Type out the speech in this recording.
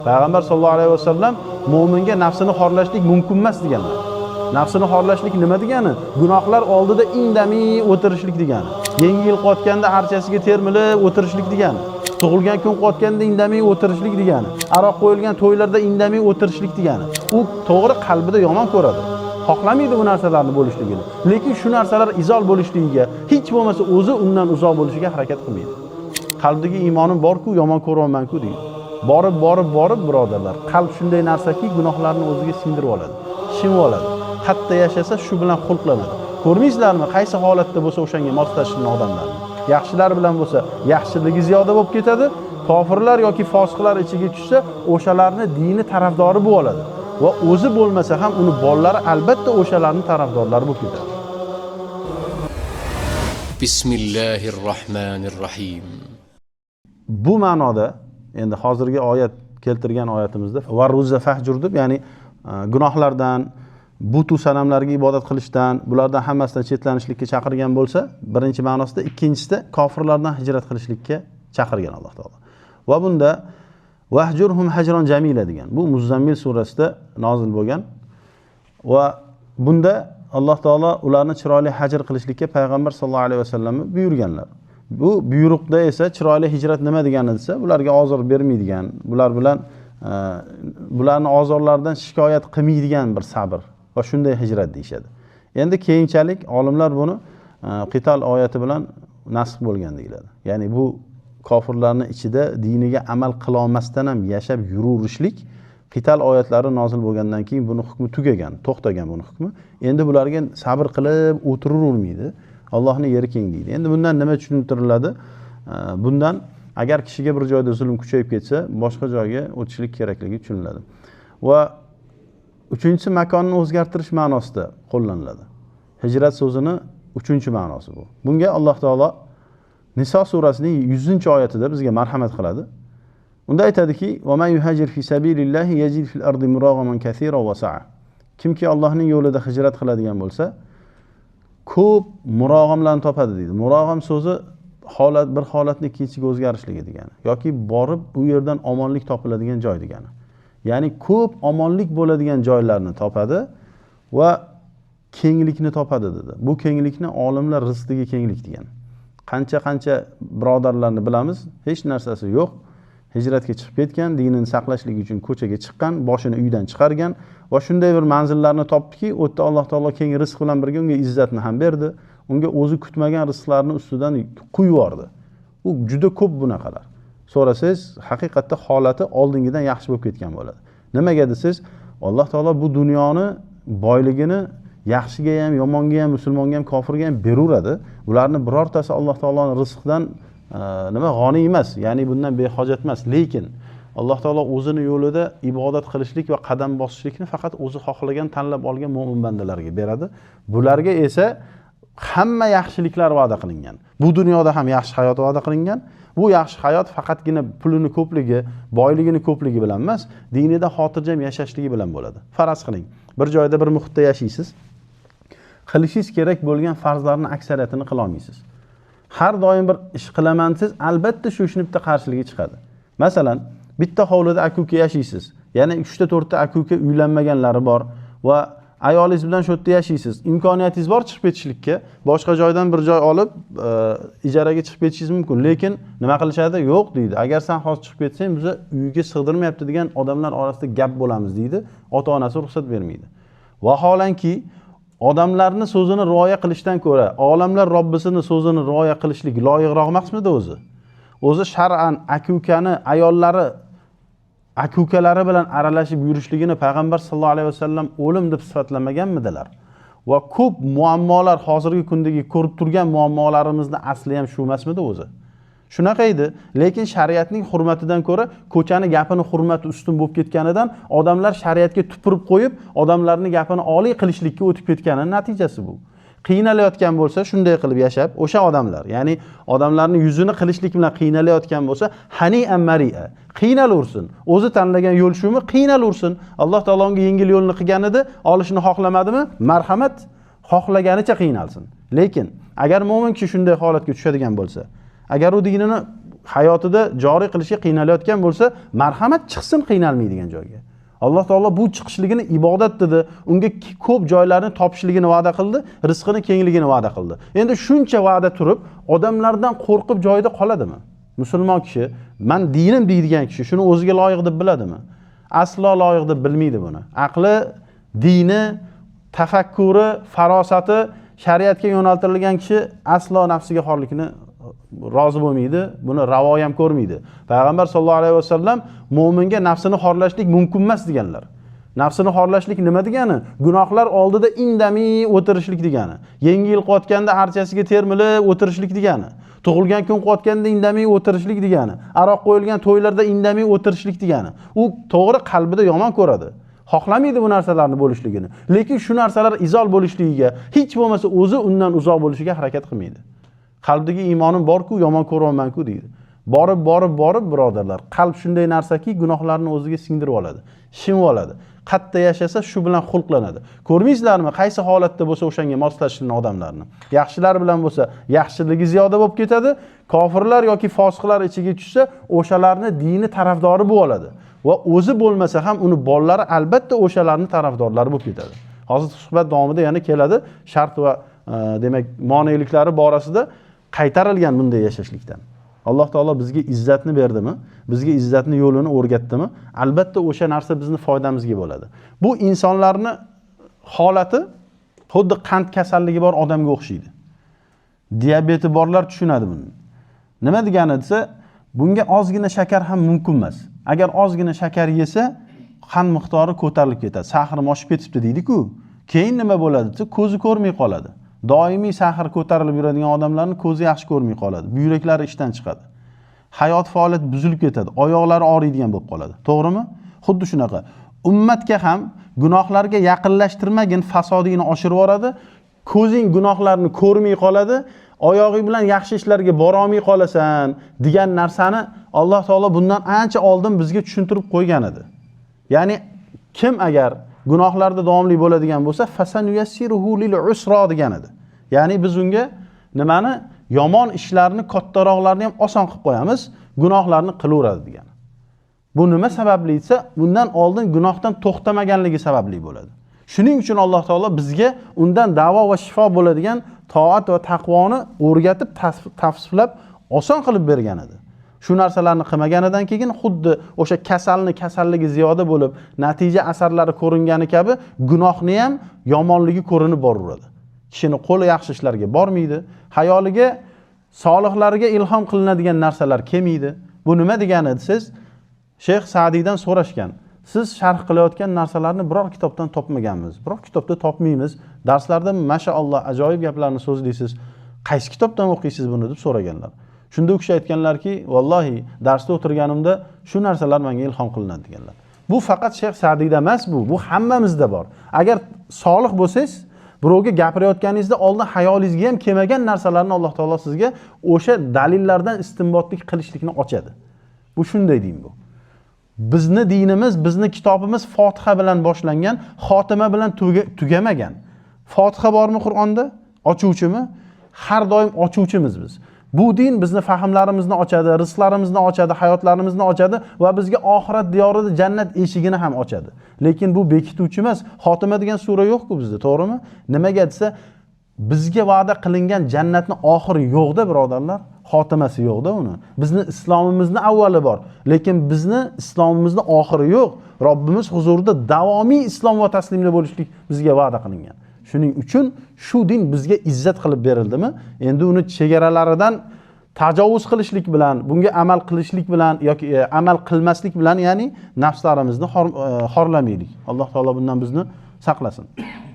Payg'ambar sollallohu alayhi vasallam mu'minga nafsini xorlashlik mumkin emas deganlar. Nafsini xorlashlik nima degani? Gunohlar oldida indamay o'tirishlik degani. Yangi yil qotganda archasiga termilib o'tirishlik degani. Tug'ilgan kun qotganda indamay o'tirishlik degani. Aroq qo'yilgan to'ylarda indamay o'tirishlik degani. U to'g'ri qalbida yomon ko'radi. Xohlamaydi bu narsalarni bo'lishligini. Lekin shu narsalar izol bo'lishligiga, hech bo'lmasa o'zi undan uzoq bo'lishiga harakat qilmaydi. Qalbdagi iymonim bor-ku, yomon ko'rolman-ku deydi. Borib birodarlar, qalb shunday narsaki, gunohlarni o'ziga sindirib oladi, shimib oladi. Qatta yashasa shu bilan xulqlanadi. Ko'rmaysizlarmi, qaysi holatda bo'lsa o'shanga moslashgan odamlarni. Yaxshilar bilan bo'lsa, yaxshiligi ziyoda bo'lib ketadi. Kofirlar yoki fosiqlar ichiga tushsa, o'shalarni dini tarafdori bo'lib oladi. Va o'zi bo'lmasa ham uni bolalari albatta o'shalarning tarafdorlari bo'lib ketadi. Bismillahirrohmanirrohim. Bu ma'noda endi hozirgi oyat keltirgan oyatimizda va ruzza fahjur deb, ya'ni gunohlardan, butu sanamlarga ibodat qilishdan, bulardan hammasidan chetlanishlikka chaqirgan bo'lsa, birinchi ma'nosida, ikkinchisida kofirlardan hijrat qilishlikka chaqirgan Alloh taolo. Va bunda vahjurhum hajron jamila degan. Bu Muzammil surasida nozil bo'lgan va bunda Alloh taolo ularni chiroyli hajr qilishlikka payg'ambar sollallohu alayhi vasallamni buyurganlar. Bu buyruqda esa chiroyli hijrat nima degani desa, ularga ozor bermaydigan, bular bilan bularni ozorlardan shikoyat qilmaydigan bir sabr va shunday hijrat deyshadi. Endi keyinchalik olimlar buni qital oyati bilan nasx bo'lgan deyiladi. Ya'ni bu kofirlarning ichida diniga amal qila olmasdan ham yashab yurishlik qital oyatlari nozil bo'lgandan keyin buni hukmi tugagan, to'xtagan buni hukmi. Endi bularga sabr qilib o'tiravermaydi. Allohning yeri keng deydi. Endi bundan nima tushuntiriladi? Bundan agar kishiga bir joyda zulm kuchayib ketsa, boshqa joyga o'tishlik kerakligi tushuniladi. Va uchinchisi makonni o'zgartirish ma'nosida qo'llaniladi. Hijrat so'zini uchinchi ma'nosi bu. Bunga Alloh taolo Niso surasining 100-oyatida bizga marhamat qiladi. Unda aytadiki: "Va man yuhajir fi sabilillahi yajid fil ardi muragaman kaseeran wa sa'a." Kimki Allohning yo'lida hijrat qiladigan bo'lsa, ko'p murog'amlarni topadi deydi. Murog'am so'zi bir holatni ikkinchiga o'zgarishligi degani yoki borib u yerdan omonlik topiladigan joy degani. Ya'ni ko'p omonlik bo'ladigan joylarni topadi va kenglikni topadi dedi. Bu kenglikni olimlar rizqiga kenglik degan. Qancha birodarlarni bilamiz, hech narsasi yo'q. Hijratga chiqib ketgan, dinini saqlashlik uchun ko'chaga chiqqan, boshini uydan chiqargan va shunday bir manzillarni topdiki, o'tda Alloh taolo keng rizq bilan birga unga izzatni ham berdi. Unga o'zi kutmagan rizqlarni ustidan quyib yubordi. U juda ko'p bunaqalar. So'rasangiz, haqiqatda holati oldingidan yaxshi bo'lib ketgan bo'ladi. Nimaga desiz, Alloh taolo bu dunyoni boyligini yaxshiga ham, yomonga ham, musulmonga ham, kofirga ham beraveradi. Ularni birortasi Alloh taoloning rizqidan g'oniy emas, ya'ni bundan behojat emas. Lekin Alloh taolo o'zini yo'lida ibodat qilishlik va qadam bosishlikni faqat o'zi xohlagan, tanlab olgan mo'min bandalarga beradi. Bularga esa hamma yaxshiliklar va'da qilingan. Bu dunyoda ham yaxshi hayot va'da qilingan. Bu yaxshi hayot faqatgina pulini ko'pligi, boyligini ko'pligi bilan emas, dinida xotirjam yashashligi bilan bo'ladi. Faraz qiling, bir joyda bir muhitda yashaysiz. Qilishingiz kerak bo'lgan farzlarning aksariyatini qila olmaysiz. Har doim bir ish qilaman siz, albatta shu ishni bitta qarshiligi chiqadi. Masalan, bitta hovlida aka-uka yashaysiz. Ya'ni 3 ta 4 ta aka-uka uylanmaganlari bor va ayolingiz bilan shu yerda yashaysiz. Imkoniyatingiz bor chiqib ketishlikka, boshqa joydan bir joy olib ijaraga chiqib ketishingiz mumkin. Lekin nima qilishadi? Yo'q deydi. Agar sen hozir chiqib ketsang, biz uyga sig'dirmayapti degan odamlar orasida gap bo'lamiz deydi. Ota-onasi ruxsat bermaydi. Vaholanki odamlarni so'zini rioya qilishdan ko'ra, olamlar Robbisining so'zini rioya qilishlik loyiqroq emasmidi o'zi? O'zi shar'an aka-ukani ayollari aka-ukalari bilan aralashib yurishligini payg'ambar sollallohu alayhi vasallam o'lim deb sifatlamaganmidilar? Va ko'p muammolar, hozirgi kundagi ko'rib turgan muammolarimizni asli ham shu emasmidi o'zi? Shunaqa edi, lekin shariatning hurmatidan ko'ra ko'chani gapini hurmati ustun bo'lib ketganidan odamlar shariatga tupurib qo'yib, odamlarning gapini oliy qilishlikka o'tib ketganining natijasi bu. Qiynalayotgan bo'lsa, shunday qilib yashab, o'sha odamlar, ya'ni odamlarning yuzini qilishlik bilan qiynalayotgan bo'lsa, hani'an mari'a, qiynalursin. O'zi tanlagan yo'l shumi? Qiynalursin. Alloh taolo unga yengil yo'lni qilgan edi, olishni xohlamadimi? Marhamat, xohlaganicha qiynalsin. Lekin agar mo'min kishi shunday holatga tushadigan bo'lsa, agar u dinini hayotida joriy qilishga qiynalayotgan bo'lsa, marhamat chiqsin qiynalmaydigan joyga. Alloh taolo bu chiqishligini ibodat dedi, unga ko'p joylarni topishligini va'da qildi, rizqini kengligini va'da qildi. Endi shuncha va'da turib, odamlardan qo'rqib joyida qoladimi? Musulmon kishi, men dinim deydigan kishi shuni o'ziga loyiq deb biladimi? Aslo loyiq deb bilmaydi buni. Aqli, dini, tafakkuri, farosati shariatga yo'naltirilgan kishi aslo nafsiga xorlikni rozi bo'lmaydi, buni ravo ham ko'rmaydi. Payg'ambar sollallohu alayhi vasallam mo'minga nafsini xorlashlik mumkin emas deganlar. Nafsini xorlashlik nima degani? Gunohlar oldida indamay o'tirishlik degani. Yangi yil qotganda archasiga termilib o'tirishlik degani. Tug'ilgan kun qotganda indamay o'tirishlik degani. Aroq qo'yilgan to'ylarda indamay o'tirishlik degani. U to'g'ri qalbida yomon ko'radi. Xohlamaydi bu narsalarni bo'lishligini. Lekin shu narsalar izol bo'lishligiga, hech bo'lmasa o'zi undan uzoq bo'lishiga harakat qilmaydi. Qalbdagi iymonim bor-ku, yomon ko'rolman-ku deydi. Borib birodarlar, qalb shunday narsaki, gunohlarni o'ziga singdirib oladi, shimib oladi. Qatta yashasa shu bilan xulqlanadi. Ko'rmaysizlarmi, qaysi holatda bo'lsa o'shanga moslashgan odamlarni. Yaxshilar bilan bo'lsa, yaxshiligi ziyoda bo'lib ketadi, kofirlar yoki fosiqlar ichiga tushsa, o'shalarni dini tarafdori bo'lib oladi. Va o'zi bo'lmasa ham uni bolalari albatta o'shalarni tarafdorlari bo'lib ketadi. Hozir suhbat davomida yana keladi, shart va demak, moneliklari borasida qaytarilgan bunday yashashlikdan. Alloh taolo bizga izzatni berdimi? Bizga izzatni yo'lini o'rgatdimi? Albatta o'sha narsa bizni foydamizga bo'ladi. Bu insonlarni holati xuddi qand kasalligi bor odamga o'xshaydi. Diabeti borlar tushunadi buni. Nima degani desa, bunga ozgina shakar ham mumkin emas. Agar ozgina shakar yesa, qand miqdori ko'tarilib ketadi. Sahrim oshib ketibdi deydi-ku. Keyin nima bo'ladi desa, ko'zi ko'rmay qoladi. Doimiy sahar ko'tarilib yuradigan odamlarning ko'zi yaxshi ko'rmay qoladi. Buyraklari ishdan chiqadi. Hayot faoliyati buzilib ketadi. Oyoqlari og'riydigan bo'lib qoladi. To'g'rimi? Xuddi shunaqa. Ummatga ham gunohlarga yaqinlashtirmagin fasodini oshirib yoradi. Ko'zing gunohlarni ko'rmay qoladi. Oyog'ing bilan yaxshi ishlarga bora olmay qolasan degan narsani Alloh taolo bundan ancha oldin bizga tushuntirib qo'ygan edi. Ya'ni kim agar gunohlarda davomli bo'ladigan bo'lsa, fasanuyassiruhu lil usra degan edi. Ya'ni biz unga nimani? Yomon ishlarni, kattaroqlarni ham oson qilib qo'yamiz, gunohlarni qilaveradi degan. Bu nima sababli desa, bundan oldin gunohdan to'xtamaganligi sababli bo'ladi. Shuning uchun Alloh taolo bizga undan davo va shifo bo'ladigan toat va taqvoni o'rgatib, tavsiflab, oson qilib bergan edi. Shu narsalarni qilmaganidan keyin xuddi o'sha kasalligi ziyoda bo'lib, natija asarlari ko'ringani kabi gunohni ham yomonligi ko'rinib boraveradi. Kishini qo'li yaxshi ishlarga bormaydi, hayoliga, solihlariga ilhom qilinadigan narsalar kelmaydi. Bu nima degani siz Shayx Sa'diydan so'rashgan. Siz sharh qilayotgan narsalarni biror kitobdan topmaganmiz. Biror kitobda topmaymiz. Darslarda mashaalloh ajoyib gaplarni so'zlaysiz. Qaysi kitobdan o'qiysiz buni deb so'raganlar. Shunda u kishi aytganlarki, vallahi darsda o'tirganimda shu narsalar menga ilhom qilinadi deganlar. Bu faqat Shayx Sa'diyda emas bu hammamizda bor. Agar solih bo'lsangiz, birovga gapirayotganingizda oldin hayolingizga ham kelmagan narsalarni Alloh taolo sizga o'sha dalillardan istinbotlik qilishlikni ochadi. Bu shunday deyim bu. Bizni dinimiz, bizni kitobimiz Fotiha bilan boshlangan, xotima bilan tugamagan. Fotiha bormi Qur'onda? Ochuvchimi? Har doim ochuvchimiz biz. Bu din bizni fahmlarimizni ochadi, rizqlarimizni ochadi, hayotlarimizni ochadi va bizga oxirat diyorida jannat eshigini ham ochadi. Lekin bu bekituvchi emas. Xotima degan sura yo'q-ku bizda, to'g'rimi? Nimaga desa, bizga va'da qilingan jannatni oxiri yo'qda, birodarlar. Xotimasi yo'qda uni. Bizni islomimizni avvali bor, lekin bizni islomimizni oxiri yo'q. Robbimiz huzurida davomiy islom va taslimda bo'lishlik bizga va'da qilingan. Shuning uchun shu din bizga izzat qilib berildimi? Endi uni chegaralaridan tajovuz qilishlik bilan, bunga amal qilishlik bilan yoki amal qilmaslik bilan, ya'ni nafslarimizni xorlamaylik. Alloh taolo bundan bizni saqlasin.